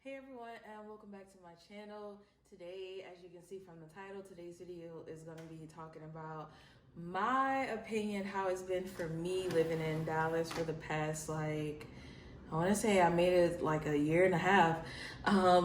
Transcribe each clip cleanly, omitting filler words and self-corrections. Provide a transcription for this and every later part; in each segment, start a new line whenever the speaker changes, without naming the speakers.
Hey everyone, and welcome back to my channel. Today, as you can see from the title, today's video is going to be talking about my opinion, how it's been for me living in Dallas for the past, I want to say I made it like a year and a half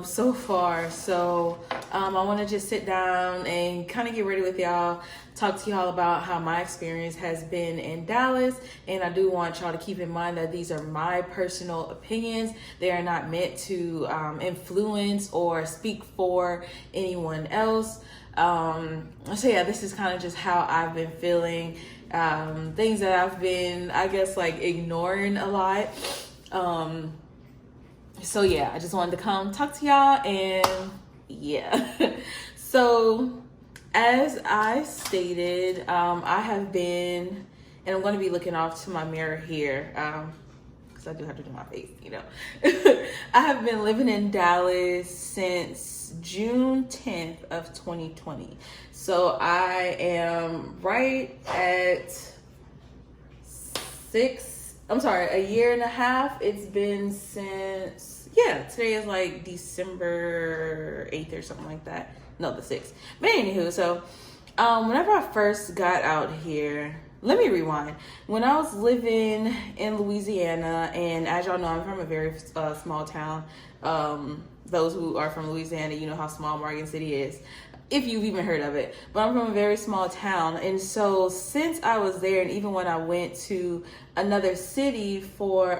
so far. So I want to just sit down and kind of get ready with y'all, talk to y'all about how my experience has been in Dallas. And I do want y'all to keep in mind that these are my personal opinions. They are not meant to influence or speak for anyone else. So yeah, this is kind of just how I've been feeling. Things that I've been, I guess, like ignoring a lot. So yeah, I just wanted to come talk to y'all, and yeah. So as I stated, I have been, and I'm going to be looking off to my mirror here, because I do have to do my face, I have been living in Dallas since June 10th of 2020. So I am right at a year and a half. It's been since, today is like December 8th or something like that. No, the 6th. But anywho, so whenever I first got out here, let me rewind. When I was living in Louisiana, and as y'all know, I'm from a very small town. Those who are from Louisiana, you know how small Morgan City is, if you've even heard of it. But I'm from a very small town, and so since I was there, and even when I went to another city for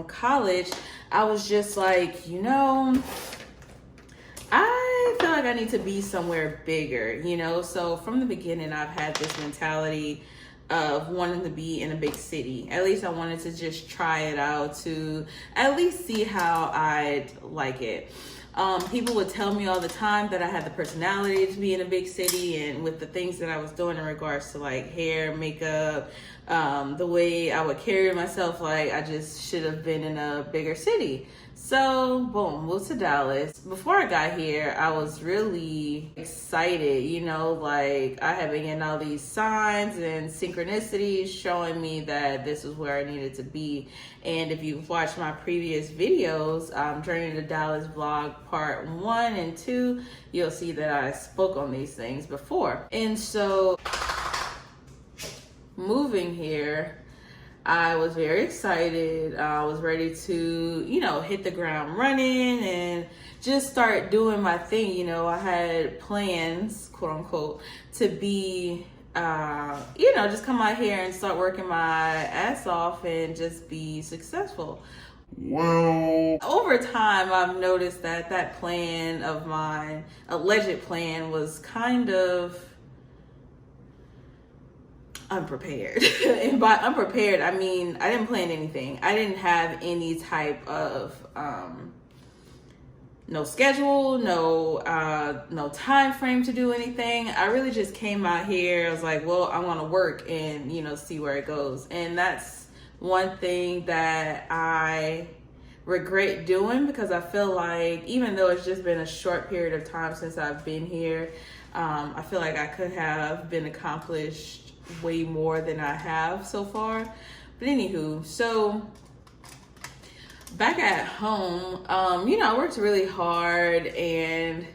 college, I was just like, I feel like I need to be somewhere bigger, So from the beginning, I've had this mentality of wanting to be in a big city. At least I wanted to just try it out, to at least see how I'd like it. People would tell me all the time that I had the personality to be in a big city, and with the things that I was doing in regards to like hair, makeup, the way I would carry myself, like I just should have been in a bigger city. So boom, moved to Dallas. Before I got here, I was really excited, like I had been getting all these signs and synchronicities showing me that this is where I needed to be. And if you've watched my previous videos, Journey to Dallas vlog part 1 and 2, you'll see that I spoke on these things before. And so moving here, I was very excited. I was ready to, hit the ground running and just start doing my thing. I had plans, quote unquote, to be, just come out here and start working my ass off and just be successful. Well, over time, I've noticed that that plan of mine, alleged plan, was kind of unprepared. And by unprepared, I mean I didn't plan anything. I didn't have any type of no schedule, no time frame to do anything. I really just came out here. I was like, well, I want to work and see where it goes. And that's one thing that I regret doing, because I feel like even though it's just been a short period of time since I've been here, I feel like I could have been accomplished way more than I have so far. But anywho, so back at home, I worked really hard, and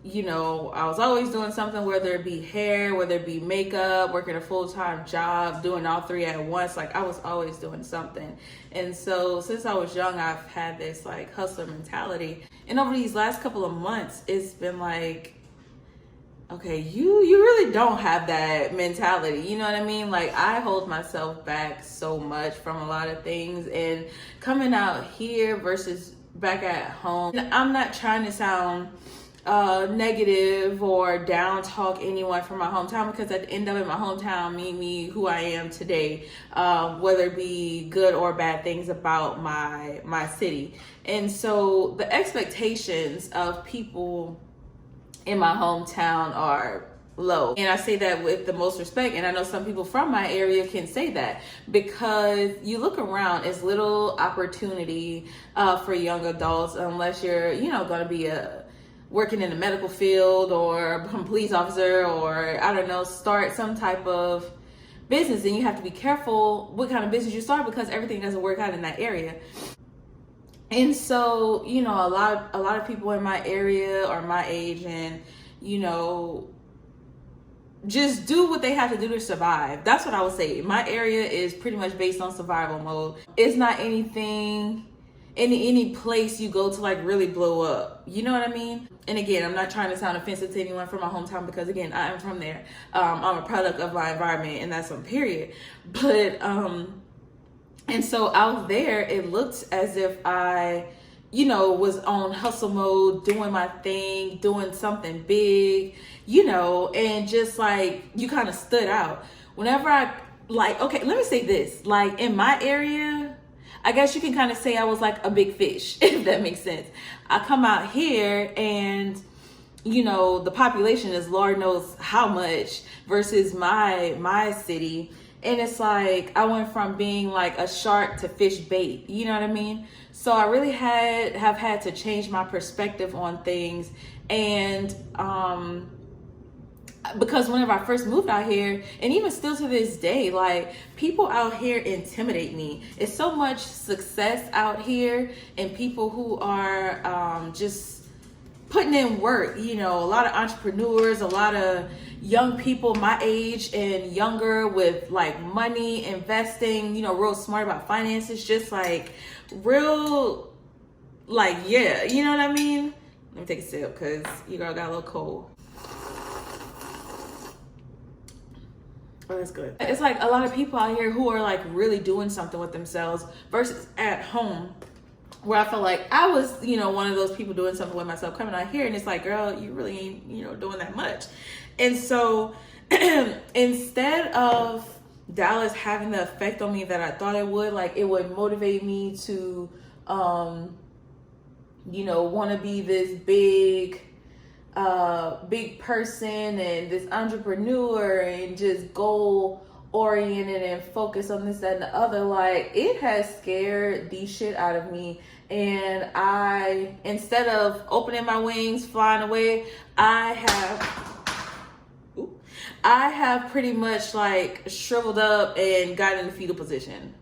I was always doing something, whether it be hair, whether it be makeup, working a full-time job, doing all three at once. Like I was always doing something. And so since I was young, I've had this like hustler mentality. And over these last couple of months, it's been like, okay, you really don't have that mentality. You know what I mean? Like I hold myself back so much from a lot of things, and coming out here versus back at home, I'm not trying to sound negative or down talk anyone from my hometown, because at the end of it, my hometown made me who I am today, whether it be good or bad things about my city. And so the expectations of people in my hometown are low. And I say that with the most respect, and I know some people from my area can say that, because you look around, it's little opportunity for young adults, unless you're, going to be working in the medical field or become a police officer, or I don't know, start some type of business. And you have to be careful what kind of business you start, because everything doesn't work out in that area. And so, you know, a lot of people in my area are my age, and, you know, just do what they have to do to survive. That's what I would say. My area is pretty much based on survival mode. It's not anything, any place you go to like really blow up. You know what I mean? And again, I'm not trying to sound offensive to anyone from my hometown, because again, I am from there. I'm a product of my environment, and that's on period. But and so out there, it looked as if I, you know, was on hustle mode, doing my thing, doing something big, you know, and just like, you kind of stood out. Whenever I, like, okay, let me say this, like in my area, I guess you can kind of say I was like a big fish, if that makes sense. I come out here and, you know, the population is Lord knows how much versus my city. And it's like I went from being like a shark to fish bait, you know what I mean? So I really have had to change my perspective on things. And because whenever I first moved out here, and even still to this day, like people out here intimidate me. It's so much success out here, and people who are just putting in work, you know, a lot of entrepreneurs, a lot of young people my age and younger with like money, investing, you know, real smart about finances, just like real, like, yeah, you know what I mean? Let me take a sip because you girl got a little cold. Oh, that's good. It's like a lot of people out here who are like really doing something with themselves versus at home, where I felt like I was, you know, one of those people doing something with myself, coming out here and it's like, girl, you really ain't, you know, doing that much. And so instead of Dallas having the effect on me that I thought it would, like it would motivate me to, you know, want to be this big person and this entrepreneur and just goal oriented and focus on this, that, and the other. Like it has scared the shit out of me. And I, instead of opening my wings, flying away, I have pretty much like shriveled up and got in the fetal position.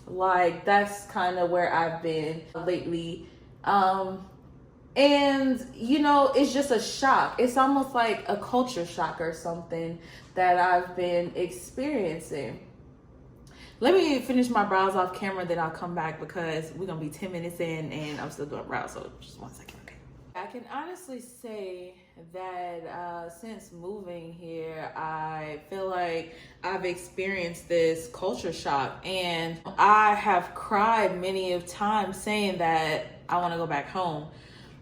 Like that's kind of where I've been lately. And you know, it's just a shock. It's almost like a culture shock or something that I've been experiencing. Let me finish my brows off camera, then I'll come back because we're gonna be 10 minutes in and I'm still doing brows, so just 1 second, okay? I can honestly say that since moving here, I feel like I've experienced this culture shock, and I have cried many of times saying that I wanna go back home.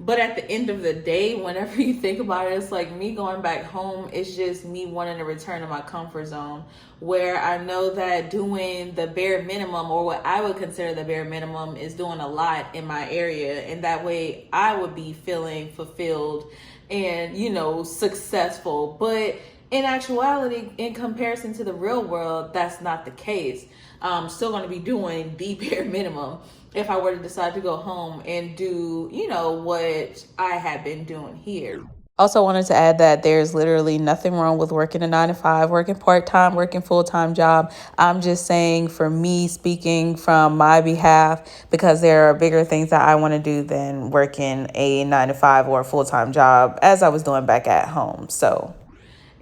But at the end of the day, whenever you think about it, it's like me going back home, it's just me wanting to return to my comfort zone, where I know that doing the bare minimum, or what I would consider the bare minimum, is doing a lot in my area. And that way I would be feeling fulfilled and, you know, successful. But in actuality, in comparison to the real world, that's not the case. I'm still going to be doing the bare minimum if I were to decide to go home and do, you know, what I have been doing here. Also wanted to add that there's literally nothing wrong with working a 9 to 5, working part-time, working full-time job. I'm just saying, for me, speaking from my behalf, because there are bigger things that I want to do than working a 9 to 5 or a full-time job, as I was doing back at home.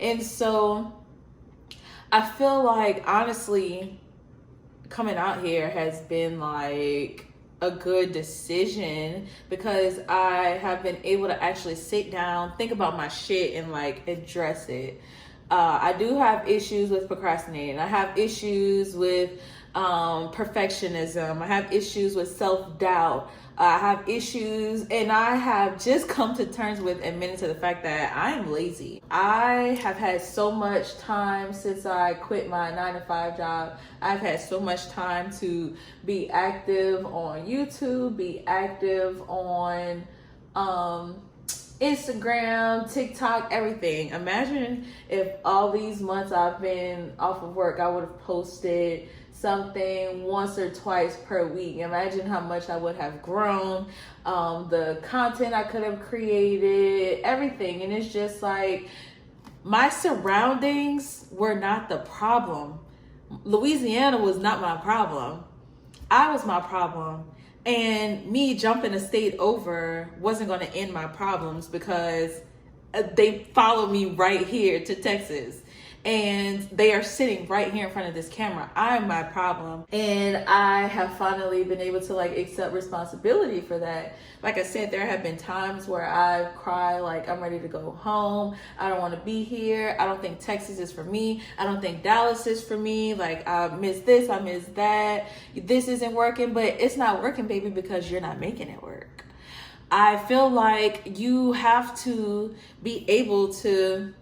And so I feel like, honestly, coming out here has been like a good decision, because I have been able to actually sit down, think about my shit, and like address it. I do have issues with procrastinating. I have issues with perfectionism. I have issues with self-doubt. I have issues, and I have just come to terms with admitting to the fact that I am lazy. I have had so much time since I quit my 9 to 5 job. I've had so much time to be active on YouTube, be active on Instagram, TikTok, everything. Imagine if all these months I've been off of work, I would have posted something once or twice per week. Imagine how much I would have grown, the content I could have created, everything. And it's just like, my surroundings were not the problem. Louisiana was not my problem. I was my problem. And me jumping a state over wasn't going to end my problems because they followed me right here to Texas. And they are sitting right here in front of this camera. I'm my problem. And I have finally been able to like accept responsibility for that. Like I said, there have been times where I've cried like I'm ready to go home. I don't want to be here. I don't think Texas is for me. I don't think Dallas is for me. Like I miss this, I miss that. This isn't working, but it's not working, baby, because you're not making it work. I feel like you have to be able to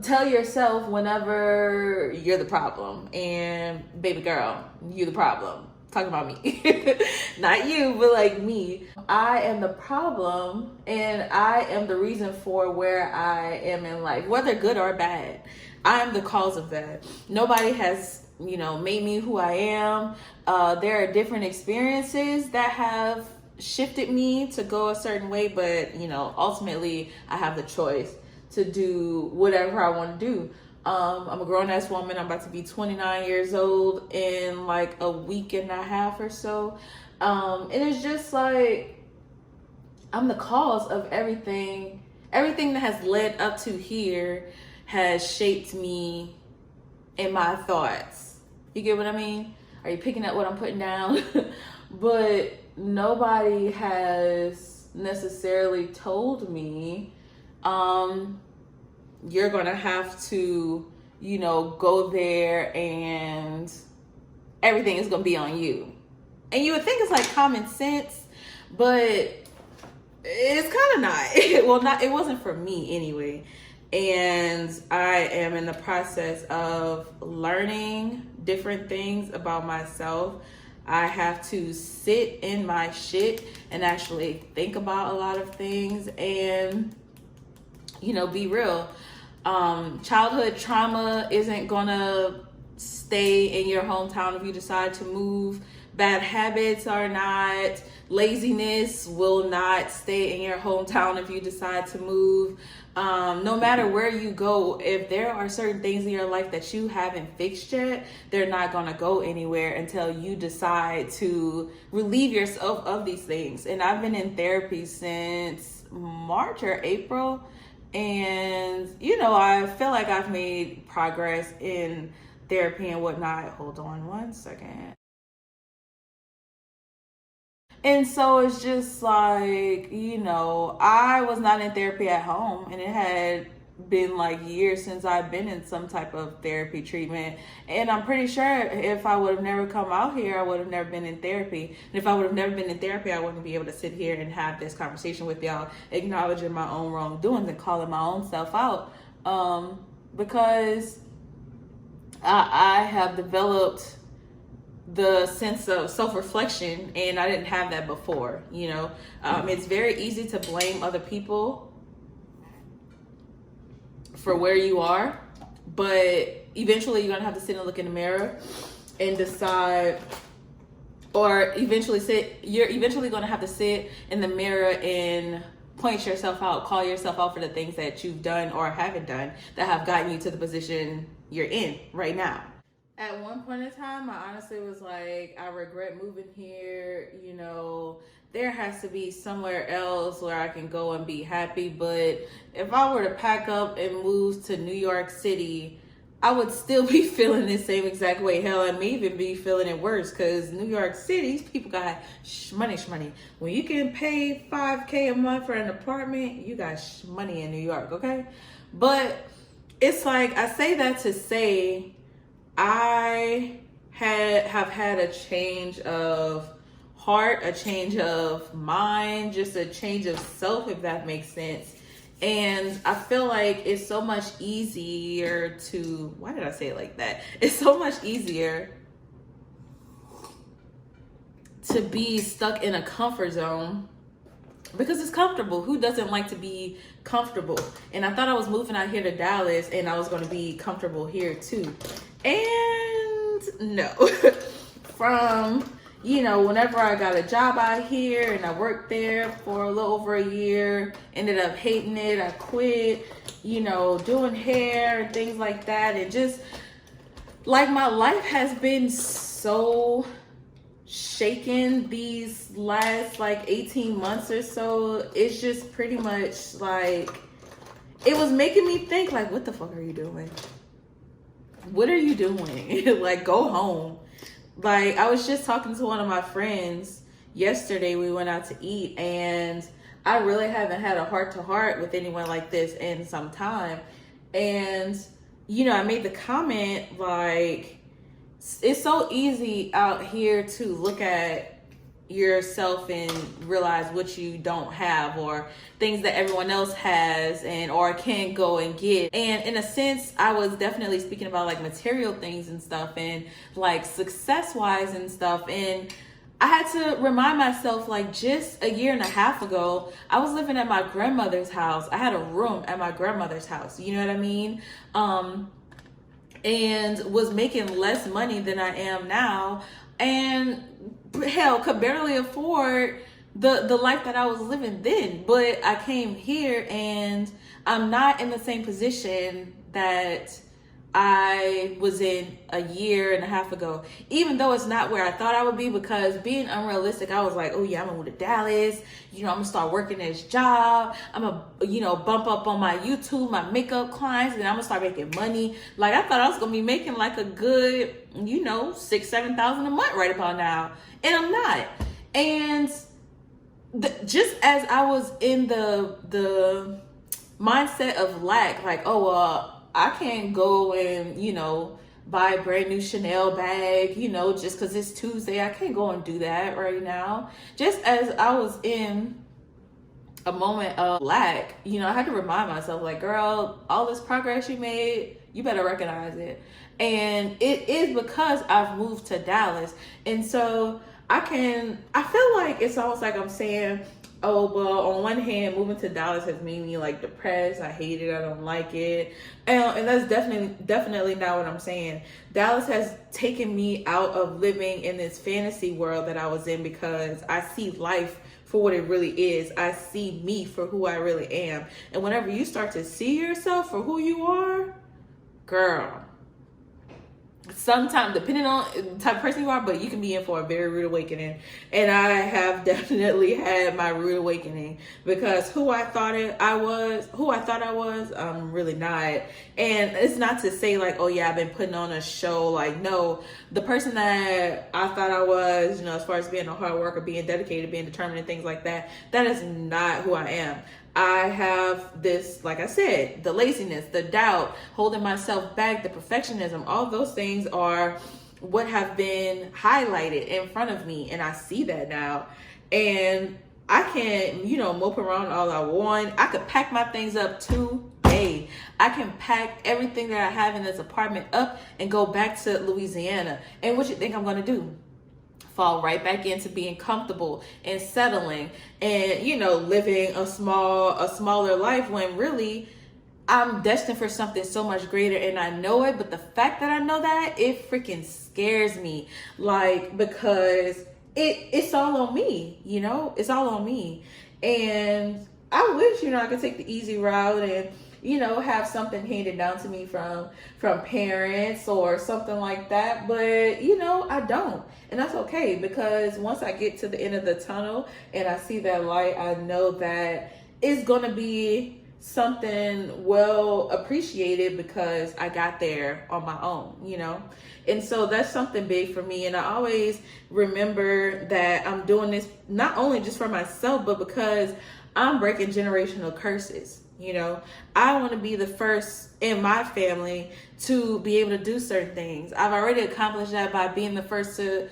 tell yourself whenever you're the problem, and baby girl, you the problem. Talking about me. Not you, but like me. I am the problem, and I am the reason for where I am in life, whether good or bad. I am the cause of that. Nobody has, made me who I am. There are different experiences that have shifted me to go a certain way, but ultimately I have the choice to do whatever I want to do. I'm a grown-ass woman. I'm about to be 29 years old in like a week and a half or so. And it's just like, I'm the cause of everything. Everything that has led up to here has shaped me in my thoughts. You get what I mean? Are you picking up what I'm putting down? But nobody has necessarily told me, you're gonna have to, go there and everything is gonna be on you. And you would think it's like common sense, but it's kind of not. Well, it wasn't for me anyway. And I am in the process of learning different things about myself. I have to sit in my shit and actually think about a lot of things and, be real. Childhood trauma isn't gonna stay in your hometown if you decide to move. Bad habits are not. Laziness will not stay in your hometown if you decide to move. No matter where you go, if there are certain things in your life that you haven't fixed yet, they're not gonna go anywhere until you decide to relieve yourself of these things. And I've been in therapy since March or April. And, I feel like I've made progress in therapy and whatnot. Hold on one second. And so it's just like, I was not in therapy at home, and it had been like years since I've been in some type of therapy treatment. And I'm pretty sure if I would have never come out here, I would have never been in therapy. And if I would have never been in therapy, I wouldn't be able to sit here and have this conversation with y'all, acknowledging my own wrongdoings and calling my own self out. Because I have developed the sense of self-reflection, and I didn't have that before. It's very easy to blame other people for where you are, but eventually you're gonna have to sit and look in the mirror and decide, or you're eventually gonna have to sit in the mirror and point yourself out, call yourself out for the things that you've done or haven't done that have gotten you to the position you're in right now. At one point in time, I honestly was like, I regret moving here. There has to be somewhere else where I can go and be happy. But if I were to pack up and move to New York City, I would still be feeling the same exact way. Hell, I may even be feeling it worse, because New York City, these people got money. When you can pay $5,000 a month for an apartment, you got money in New York, okay? But it's like, I say that to say, I have had a change of heart, a change of mind, just a change of self, if that makes sense. And I feel like it's so much easier to, why did I say it like that? It's so much easier to be stuck in a comfort zone because it's comfortable. Who doesn't like to be comfortable? And I thought I was moving out here to Dallas and I was going to be comfortable here too. And no. From, whenever I got a job out here and I worked there for a little over a year, ended up hating it. I quit, doing hair and things like that. And just like my life has been so shaken these last like 18 months or so, it's just pretty much like, it was making me think like, what the fuck are you doing? What are you doing? Like, go home. Like, I was just talking to one of my friends yesterday. We went out to eat, and I really haven't had a heart-to-heart with anyone like this in some time. And, you know, I made the comment, like, it's so easy out here to look at yourself and realize what you don't have, or things that everyone else has and or can go and get. And in a sense, I was definitely speaking about like material things and stuff, and like success wise and stuff. And I had to remind myself, like, just a year and a half ago, I was living at my grandmother's house. I had a room at my grandmother's house, you know what I mean? And was making less money than I am now, and hell, could barely afford the life that I was living then. But I came here and I'm not in the same position that I was in a year and a half ago, even though it's not where I thought I would be, because being unrealistic, I was like, oh yeah, I'm gonna move to Dallas, you know, I'm gonna start working this job, I'm gonna, you know, bump up on my YouTube, my makeup clients, and I'm gonna start making money. Like, I thought I was gonna be making like a good, you know, $6,000-7,000 a month right about now, and I'm not. And just as I was in the mindset of lack, like, oh well, I can't go and, you know, buy a brand new Chanel bag, you know, just because it's Tuesday. I can't go and do that right now. Just as I was in a moment of lack, you know, I had to remind myself, like, girl, all this progress you made, you better recognize it. And it is because I've moved to Dallas. And so I feel like it's almost like I'm saying, oh, well, on one hand, moving to Dallas has made me like depressed. I hate it. I don't like it. And that's definitely not what I'm saying. Dallas has taken me out of living in this fantasy world that I was in, because I see life for what it really is. I see me for who I really am. And whenever you start to see yourself for who you are, girl, sometimes, depending on the type of person you are, but you can be in for a very rude awakening. And I have definitely had my rude awakening, because who I thought I was, I'm really not. And it's not to say like, oh yeah, I've been putting on a show. Like, no, the person that I thought I was, you know, as far as being a hard worker, being dedicated, being determined, and things like that, that is not who I am. I have this, like I said, the laziness, the doubt, holding myself back, the perfectionism, all those things are what have been highlighted in front of me. And I see that now. And I can, you know, mope around all I want. I could pack my things up today. I can pack everything that I have in this apartment up and go back to Louisiana. And what you think I'm going to do? Fall right back into being comfortable and settling and, you know, living a smaller life, when really I'm destined for something so much greater, and I know it. But the fact that I know that, it freaking scares me, like, because it's all on me, you know, it's all on me. And I wish, you know, I could take the easy route and, you know, have something handed down to me from parents or something like that. But, you know, I don't. And that's okay, because once I get to the end of the tunnel and I see that light, I know that it's going to be something well appreciated, because I got there on my own, you know. And so that's something big for me. And I always remember that I'm doing this not only just for myself, but because I'm breaking generational curses. You know, I want to be the first in my family to be able to do certain things. I've already accomplished that by being the first to,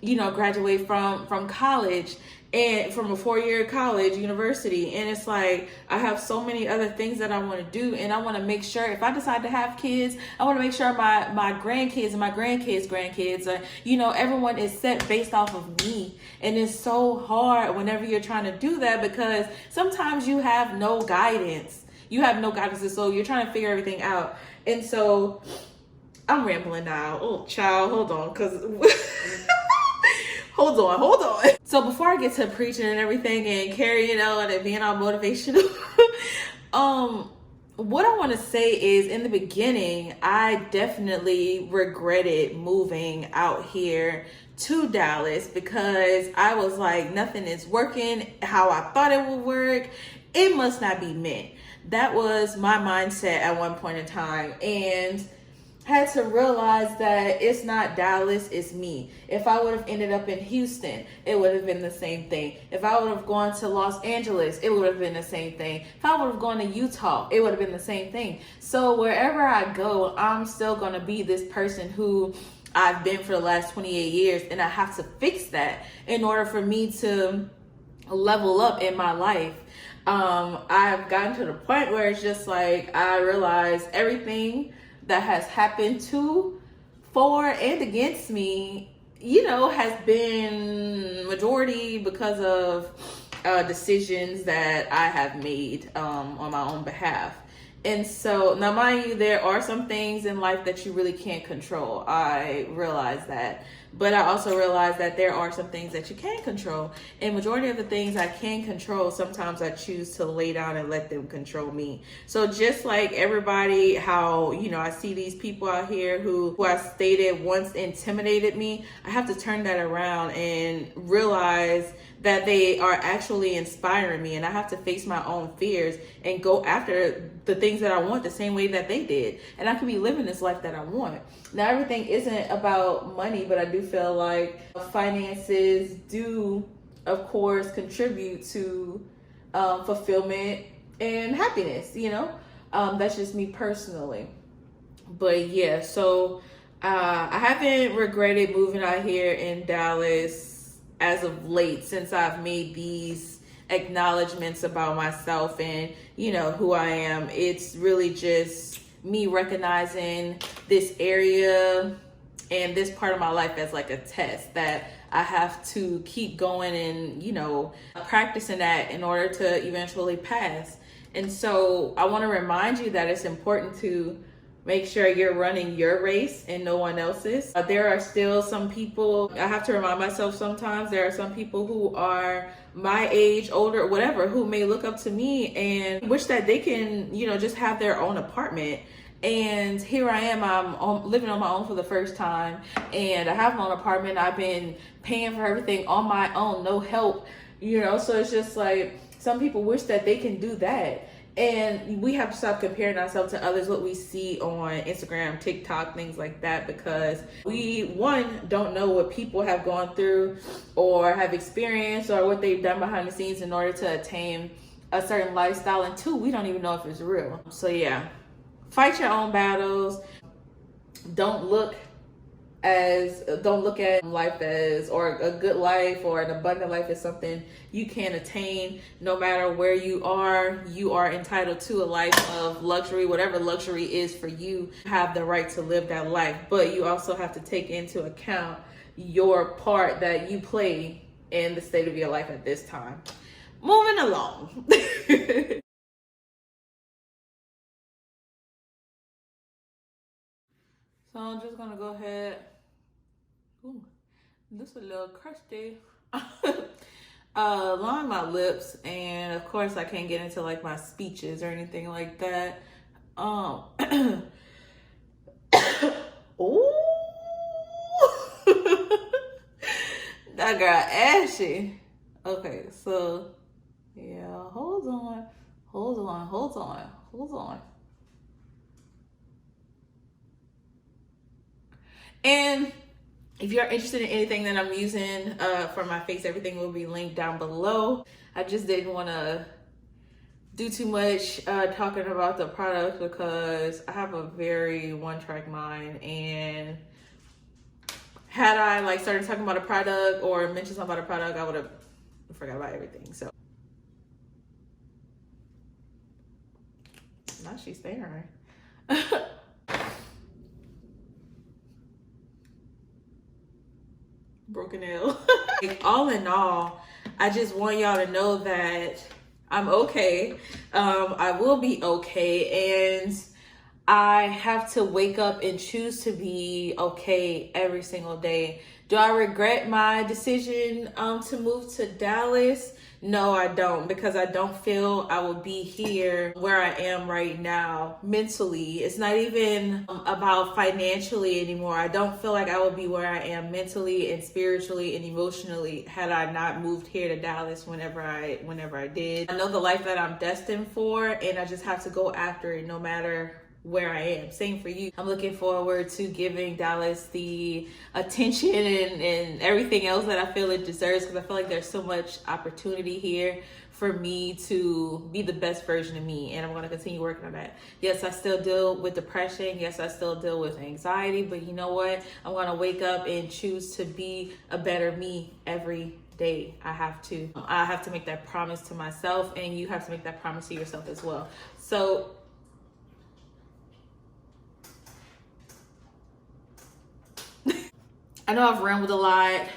you know, graduate from college, and from a 4-year college university. And it's like, I have so many other things that I want to do. And I want to make sure, if I decide to have kids, I want to make sure my grandkids and my grandkids are, you know, everyone is set based off of me. And it's so hard whenever you're trying to do that, because sometimes you have no guidance. And so you're trying to figure everything out. And so I'm rambling now. Oh, child, hold on, because hold on. So before I get to preaching and everything and carrying on and being all motivational, what I want to say is, in the beginning, I definitely regretted moving out here to Dallas because I was like, nothing is working how I thought it would work. It must not be meant. That was my mindset at one point in time. And had to realize that it's not Dallas, it's me. If I would have ended up in Houston, it would have been the same thing. If I would have gone to Los Angeles, it would have been the same thing. If I would have gone to Utah, it would have been the same thing. So wherever I go, I'm still going to be this person who I've been for the last 28 years, and I have to fix that in order for me to level up in my life. I've gotten to the point where it's just like I realize everything that has happened to, for, and against me, has been majority because of decisions that I have made on my own behalf. And so, now mind you, there are some things in life that you really can't control. I realize that. But I also realize that there are some things that you can control. And majority of the things I can control, sometimes I choose to lay down and let them control me. So just like everybody, how, I see these people out here who I stated once intimidated me, I have to turn that around and realize that they are actually inspiring me, and I have to face my own fears and go after the things that I want the same way that they did. And I can be living this life that I want. Now, everything isn't about money, but I do feel like finances do, of course, contribute to fulfillment and happiness, That's just me personally. But yeah, so I haven't regretted moving out here in Dallas as of late, since I've made these acknowledgments about myself and, who I am. It's really just me recognizing this area and this part of my life as like a test that I have to keep going and, practicing that in order to eventually pass. And so I want to remind you that it's important to make sure you're running your race and no one else's. There are still some people, I have to remind myself sometimes, there are some people who are my age, older, whatever, who may look up to me and wish that they can, just have their own apartment. And here I am, I'm living on my own for the first time, and I have my own apartment. I've been paying for everything on my own, no help, so it's just like some people wish that they can do that. And we have to stop comparing ourselves to others, what we see on Instagram, TikTok, things like that, because we, one, don't know what people have gone through or have experienced or what they've done behind the scenes in order to attain a certain lifestyle. And two, we don't even know if it's real. So yeah, fight your own battles. Don't look at life as, or a good life or an abundant life as something you can't attain. No matter where you are entitled to a life of luxury. Whatever luxury is for you, you have the right to live that life. But you also have to take into account your part that you play in the state of your life at this time. Moving along. So I'm just gonna go ahead. Ooh, this is a little crusty. Line my lips, and of course I can't get into like my speeches or anything like that. Ooh, that girl ashy. Okay, so yeah, hold on. And if you're interested in anything that I'm using for my face, everything will be linked down below. I just didn't want to do too much talking about the product because I have a very one-track mind, and had I started talking about a product or mentioned something about a product, I would have forgot about everything. So now she's staring. Broken nail. All in all, I just want y'all to know that I'm okay. I will be okay, and I have to wake up and choose to be okay every single day. Do I regret my decision to move to Dallas No, I don't, because I don't feel I will be here where I am right now mentally. It's not even about financially anymore. I don't feel like I would be where I am mentally and spiritually and emotionally had I not moved here to Dallas whenever I did. I know the life that I'm destined for, and I just have to go after it no matter where I am. Same for you. I'm looking forward to giving Dallas the attention and everything else that I feel it deserves, because I feel like there's so much opportunity here for me to be the best version of me, and I'm going to continue working on that. Yes, I still deal with depression. Yes, I still deal with anxiety, but you know what? I'm going to wake up and choose to be a better me every day. I have to make that promise to myself, and you have to make that promise to yourself as well. So I know I've rambled a lot,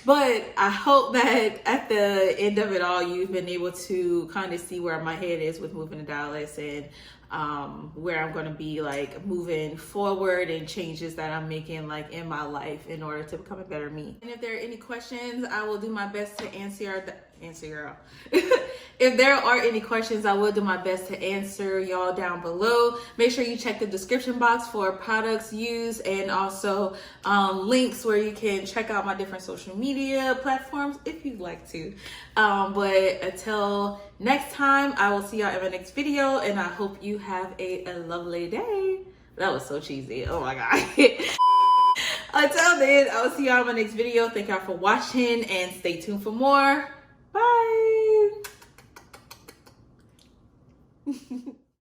but I hope that at the end of it all, you've been able to kind of see where my head is with moving to Dallas, and where I'm going to be like moving forward, and changes that I'm making like in my life in order to become a better me. And if there are any questions, I will do my best to answer y'all. If there are any questions, I will do my best to answer y'all down below. Make sure you check the description box for products used, and also links where you can check out my different social media platforms if you'd like to. But until next time, I will see y'all in my next video, and I hope you have a lovely day. That was so cheesy. Oh my God. Until then, I will see y'all in my next video. Thank y'all for watching, and stay tuned for more. Bye.